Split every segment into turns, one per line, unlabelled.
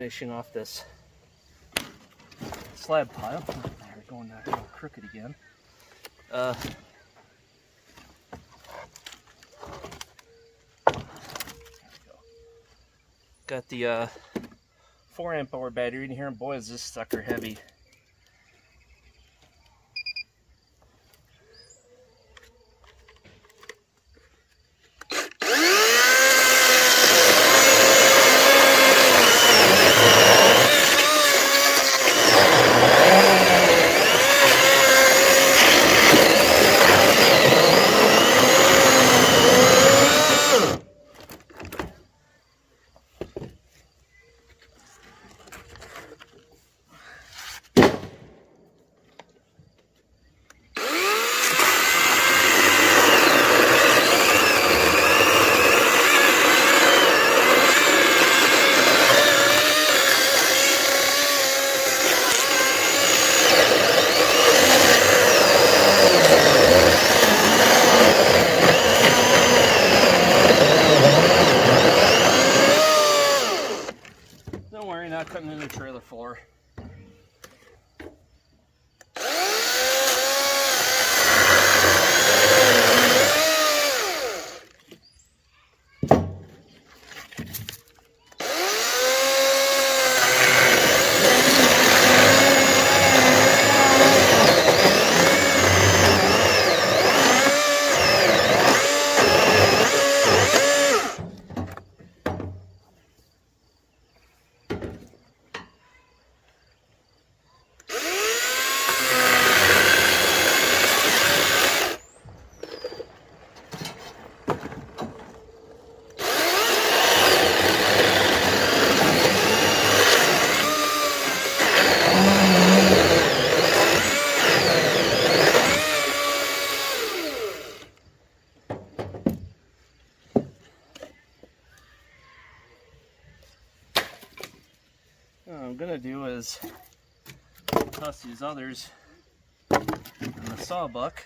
Finishing off this slab pile. Oh, we're going that little crooked again. Got the 4 amp hour battery in here, and boy is this sucker heavy. Don't worry, not cutting in the trailer floor. What I'm gonna do is toss these others on the sawbuck.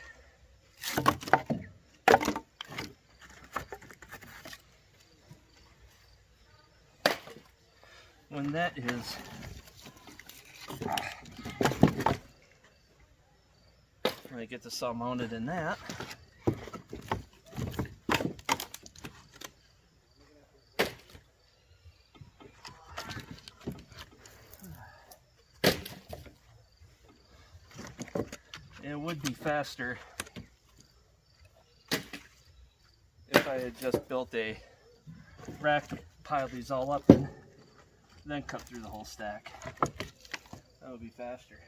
When that is when I get the saw mounted in that, it would be faster if I had just built a rack to pile these all up and then cut through the whole stack. That would be faster.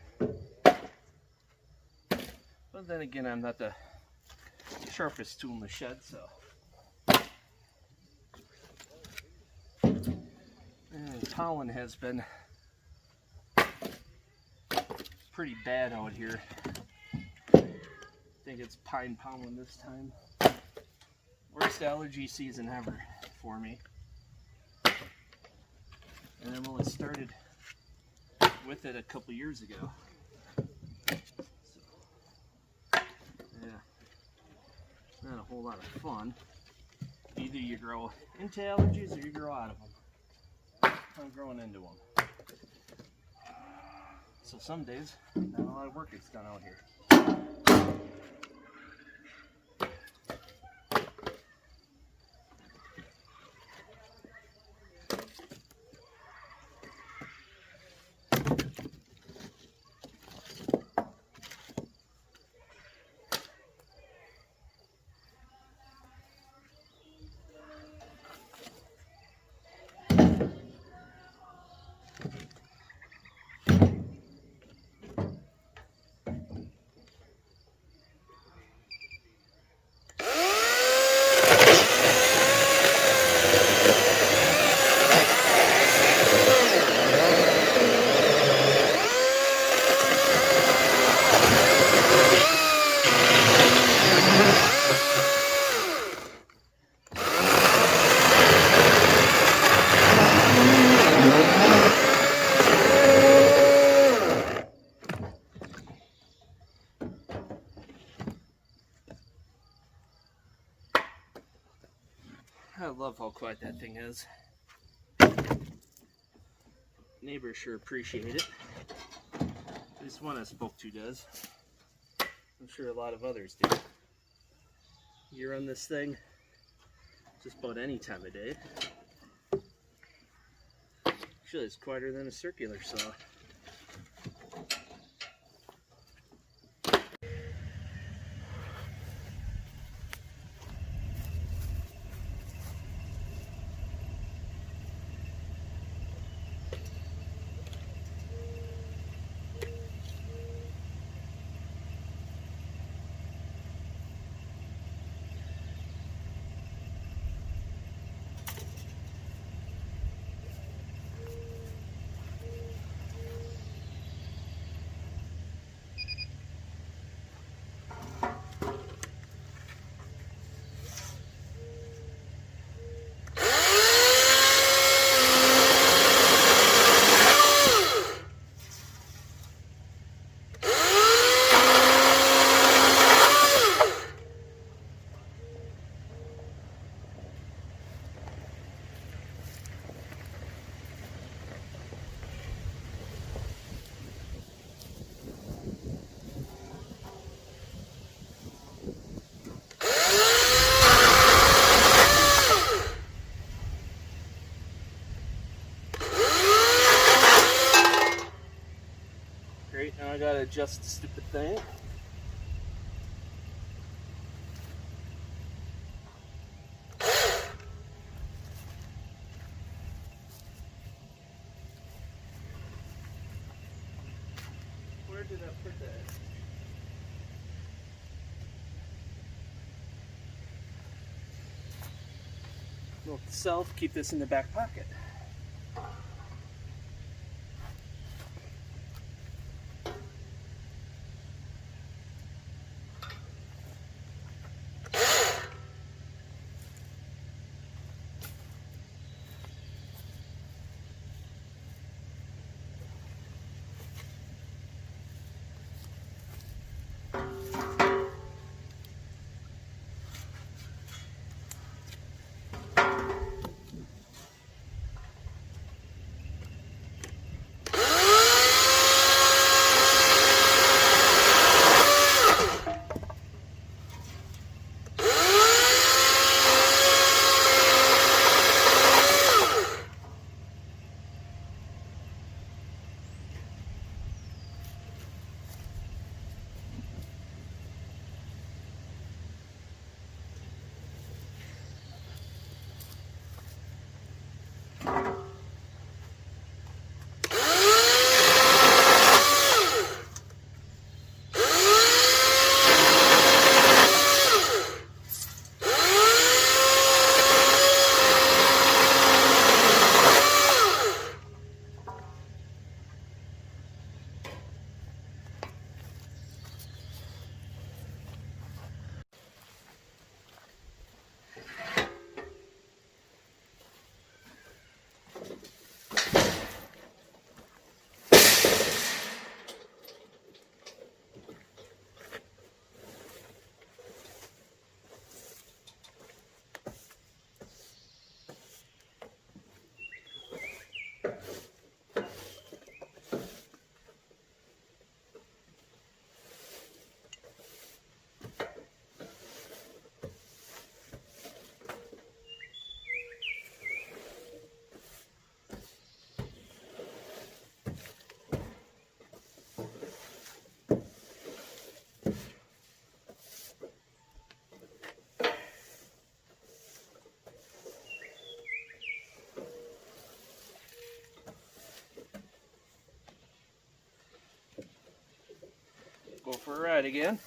But then again, I'm not the sharpest tool in the shed, so. And pollen has been pretty bad out here. I think it's pine pollen this time. Worst allergy season ever for me. And then, well, it started with it a couple years ago. So, yeah, not a whole lot of fun. Either you grow into allergies or you grow out of them. I'm growing into them. So some days, not a lot of work gets done out here. I love how quiet that thing is. Neighbors sure appreciate it. At least one I spoke to does. I'm sure a lot of others do. You run this thing just about any time of day. Actually, it's quieter than a circular saw. Great, now I gotta adjust the stupid thing. Where did I put that? Note to self, keep this in the back pocket. Go for a ride again.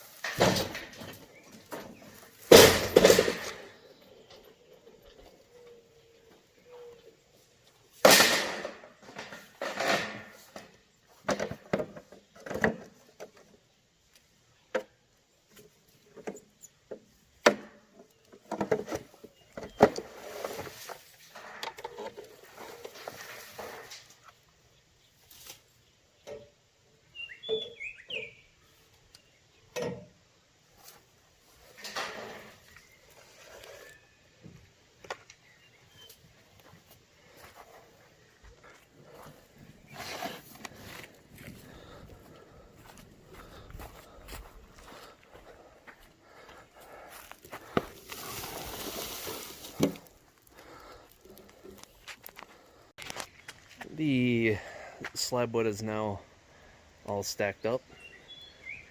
The slab wood is now all stacked up.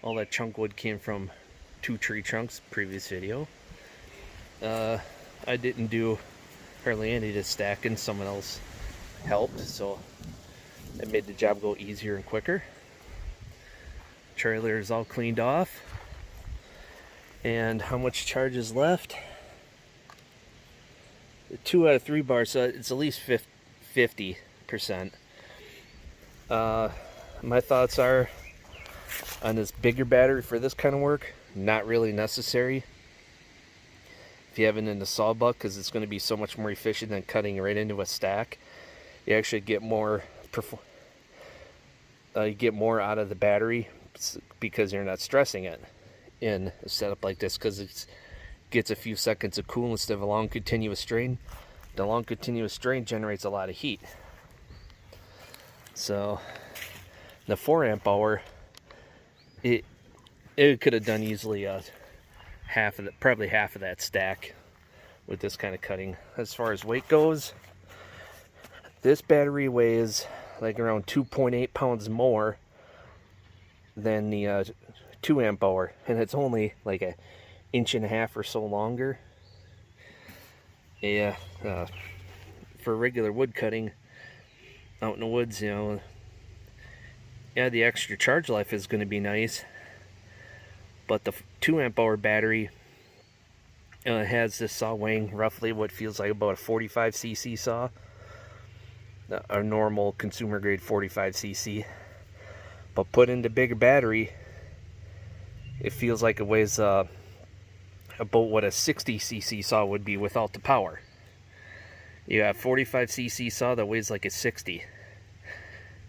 All that chunk wood came from 2 tree trunks, previous video. I didn't do hardly any of the stacking, someone else helped, so it made the job go easier and quicker. Trailer is all cleaned off. And how much charge is left? 2 out of 3 bars, so it's at least 50%. My thoughts are on this bigger battery for this kind of work, not really necessary. If you have it in the sawbuck, because it's going to be so much more efficient than cutting right into a stack. You actually get more out of the battery because you're not stressing it in a setup like this, because it gets a few seconds of cool instead of a long continuous strain. The long continuous strain generates a lot of heat. So the 4 amp hour, it could have done easily probably half of that stack with this kind of cutting. As far as weight goes, this battery weighs like around 2.8 pounds more than the 2 amp hour, and it's only like 1.5 inches or so longer. Yeah, for regular wood cutting out in the woods, yeah, the extra charge life is going to be nice. But the 2 amp hour battery has this saw weighing roughly what feels like about a 45cc saw, a normal consumer grade 45cc. But put into bigger battery, it feels like it weighs about what a 60cc saw would be without the power. You have 45cc saw that weighs like a 60,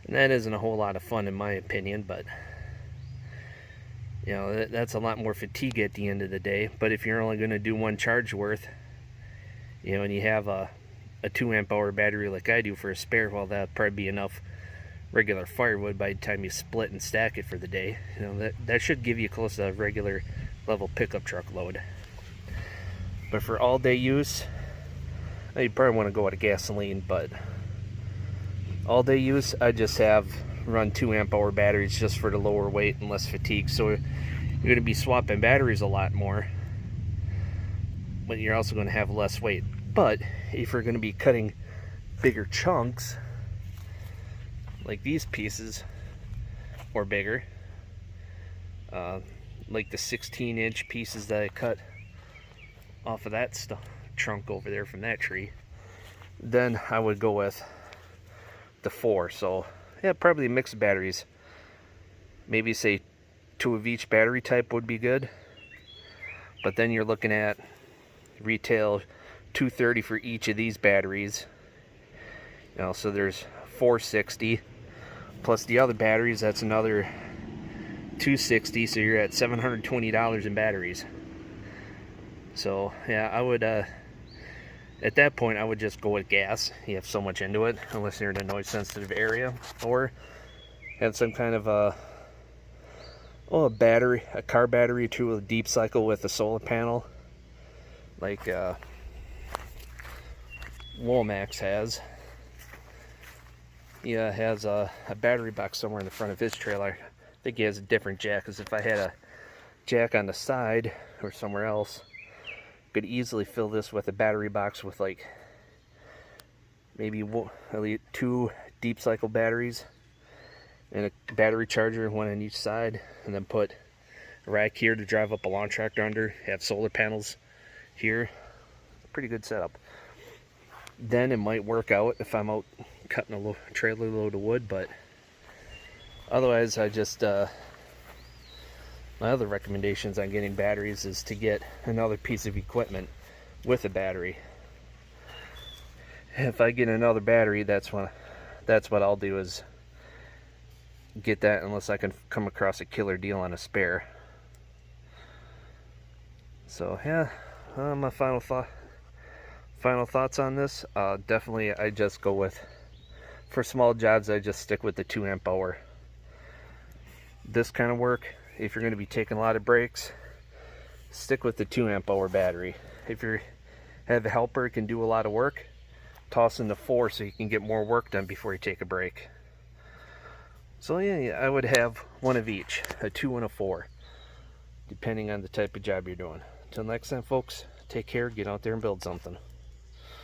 and that isn't a whole lot of fun in my opinion, but you know, that's a lot more fatigue at the end of the day. But if you're only going to do 1 charge worth, you know, and you have a 2 amp hour battery like I do for a spare, well, that'd probably be enough regular firewood by the time you split and stack it for the day. You know, that should give you close to a regular level pickup truck load. But for all day use, you probably want to go with a gasoline, but all day use, I just have run 2 amp hour batteries just for the lower weight and less fatigue. So you're going to be swapping batteries a lot more, but you're also going to have less weight. But if you're going to be cutting bigger chunks like these pieces or bigger, like the 16-inch pieces that I cut off of that trunk over there from that tree, then I would go with the 4. So yeah, probably a mix of batteries. Maybe say 2 of each battery type would be good. But then you're looking at retail $230 for each of these batteries. You know, so there's $460 plus the other batteries. That's another $260. So you're at $720 in batteries. So yeah, I would at that point I would just go with gas. You have so much into it, unless you're in a noise sensitive area, or have some kind of a battery, a car battery to a deep cycle with a solar panel, like Womax has. He has a battery box somewhere in the front of his trailer. I think he has a different jack, because if I had a jack on the side or somewhere else, could easily fill this with a battery box with like maybe 2 deep cycle batteries and a battery charger, 1 on each side, and then put a rack here to drive up a lawn tractor under, have solar panels here. Pretty good setup. Then it might work out if I'm out cutting a trailer load of wood, but otherwise I just my other recommendations on getting batteries is to get another piece of equipment with a battery. If I get another battery, that's what I'll do, is get that, unless I can come across a killer deal on a spare. So yeah, my final thoughts on this, definitely I just go with, for small jobs, I just stick with the 2 amp hour. This kind of work, if you're going to be taking a lot of breaks, stick with the 2 amp hour battery. If you have a helper, it can do a lot of work, toss in the 4 so you can get more work done before you take a break. So yeah, I would have one of each, a 2 and a 4, depending on the type of job you're doing. Until next time, folks, take care, get out there and build something.